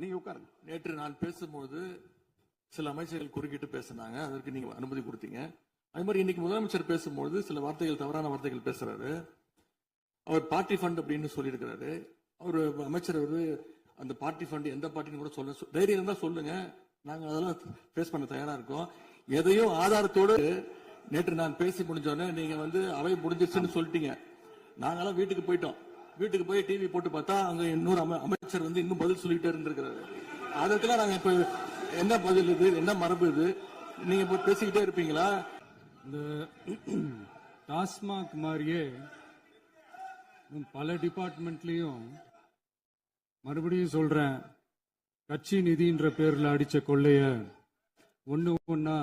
நீங்க உட்காருங்க. நேற்று நான் பேசும்போது சில அமைச்சர்கள் குறுக்கிட்டு பேசினாங்க, அதற்கு நீங்க அனுமதி கொடுத்தீங்க. அதே மாதிரி இன்னைக்கு முதலமைச்சர் பேசும்போது சில வார்த்தைகள், தவறான வார்த்தைகள் பேசுறாரு. அவர் பார்ட்டி ஃபண்ட் அப்படின்னு சொல்லியிருக்கிறாரு. அவர் அமைச்சர் அந்த பார்ட்டி ஃபண்ட் எந்த பார்ட்டின்னு கூட சொல்ல, தைரியம் இருந்தா சொல்லுங்க, நாங்க அதெல்லாம் ஃபேஸ் பண்ண தயாரா இருக்கோம். எதையும் ஆதாரத்தோடு நேற்று நான் பேசி முடிஞ்சோடனே நீங்க அவை முடிஞ்சிருச்சுன்னு சொல்லிட்டீங்க. நாங்கெல்லாம் வீட்டுக்கு போயிட்டோம். வீட்டுக்கு போய் டிவி போட்டு பார்த்தா அங்க இன்னொரு அமைச்சர் இன்னும் பதில் சொல்லிட்டே இருந்திருக்கிறாரு. அதற்கெல்லாம் நாங்க இப்ப என்ன பதில் இது, என்ன மரபு இது? நீங்க இப்ப பேசிக்கிட்டே இருப்பீங்களா? இந்த டாஸ்மாக் மாதிரியே பல டிபார்ட்மெண்ட்லயும் மறுபடியும் சொல்றேன், கட்சி நிதின்ற பேர்ல அடிச்ச கொள்ளைய ஒண்ணு ஒன்னா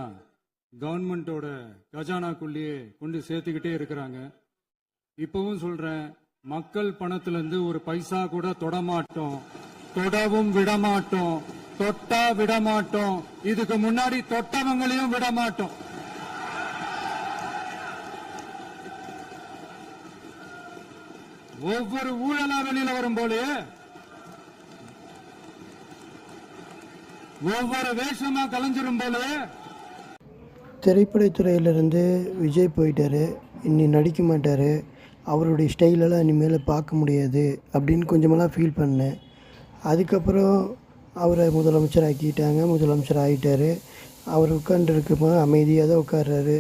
கவர்மெண்டோட கஜானாக்குள்ளேயே கொண்டு சேர்த்துக்கிட்டே இருக்கிறாங்க. இப்பவும் சொல்றேன், மக்கள் பணத்துல இருந்து ஒரு பைசா கூட தொடமாட்டோம், தொடவும் விடமாட்டோம், தொட்டா விடமாட்டோம், இதுக்கு முன்னாடி தொட்டவங்களையும் விடமாட்டோம். ஒவ்வொரு ஊழலா வெளியில வரும் போலே, ஒவ்வொரு வேஷமா கலைஞ்சிரும் போல. திரைப்படத்துறையிலிருந்து விஜய் போயிட்டாரு, இனி நடிக்க மாட்டார், அவருடைய ஸ்டைலெல்லாம் இனிமேல் பார்க்க முடியாது அப்படின்னு கொஞ்சமெல்லாம் ஃபீல் பண்ணேன். அதுக்கப்புறம் அவரை முதலமைச்சர் ஆக்கிட்டாங்க, முதலமைச்சர் ஆகிட்டார். அவர் உட்காந்துருக்குமா அமைதியாக தான் உட்கார்றாரு.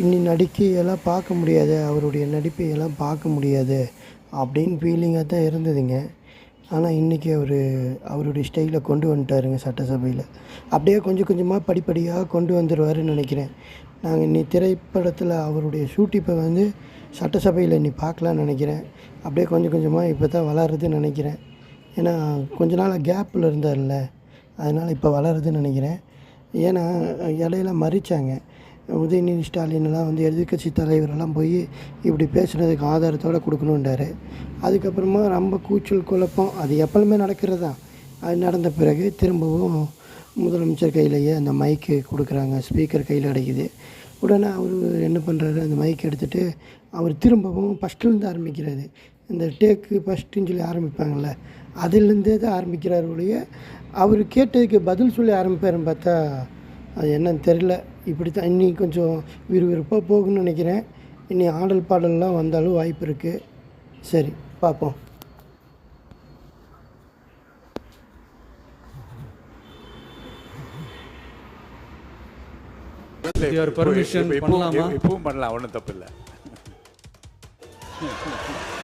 இனி நடிக்கையெல்லாம் பார்க்க முடியாது, அவருடைய நடிப்பையெல்லாம் பார்க்க முடியாது அப்படின்னு ஃபீலிங்காக தான் இருந்ததுங்க. ஆனால் இன்றைக்கி அவருடைய ஸ்டைலை கொண்டு வந்துட்டாருங்க சட்டசபையில். அப்படியே கொஞ்சம் கொஞ்சமாக படிப்படியாக கொண்டு வந்துடுவாருன்னு நினைக்கிறேன். நாங்கள் இன்னி திரைப்படத்தில் அவருடைய ஷூட்டிப்பை சட்டசபையில் இன்னி பார்க்கலான்னு நினைக்கிறேன். அப்படியே கொஞ்சம் கொஞ்சமாக இப்போ தான் வளருதுன்னு நினைக்கிறேன். ஏன்னா கொஞ்ச நாள் கேப்பில் இருந்தார்ல, அதனால் இப்போ வளருதுன்னு நினைக்கிறேன். ஏன்னா இடையில மறிச்சாங்க, உதயநிதி ஸ்டாலின்லாம் எதிர்க்கட்சி தலைவரெல்லாம் போய் இப்படி பேசுனதுக்கு ஆதாரத்தோடு கொடுக்கணுன்றாரு. அதுக்கப்புறமா ரொம்ப கூச்சல் குழப்பம், அது எப்பவுமே நடக்கிறது தான். அது நடந்த பிறகு திரும்பவும் முதலமைச்சர் கையிலேயே அந்த மைக்கு கொடுக்குறாங்க, ஸ்பீக்கர் கையில் கிடைக்குது. உடனே அவர் என்ன பண்ணுறாரு, அந்த மைக் எடுத்துகிட்டு அவர் திரும்பவும் ஃபஸ்ட்டுலேருந்து ஆரம்பிக்கிறாரு. இந்த டேக்கு ஃபஸ்ட்டுன்னு சொல்லி ஆரம்பிப்பாங்கள்ல, அதிலேருந்தே தான் ஆரம்பிக்கிறார் ஒழிய அவர் கேட்டதுக்கு பதில் சொல்லி ஆரம்பிப்பாருன்னு பார்த்தா அது என்னன்னு தெரில. இப்படி தான் இன்னி கொஞ்சம் விறுவிறுப்பாக போகுன்னு நினைக்கிறேன். இனி ஆடல் பாடல்லாம் வந்தாலும் வாய்ப்பு இருக்குது. சரி, பார்ப்போம். பர்மிஷன் பண்ணலாமா? இப்பவும் பண்ணலாம், ஒன்றும் தப்பு இல்லை.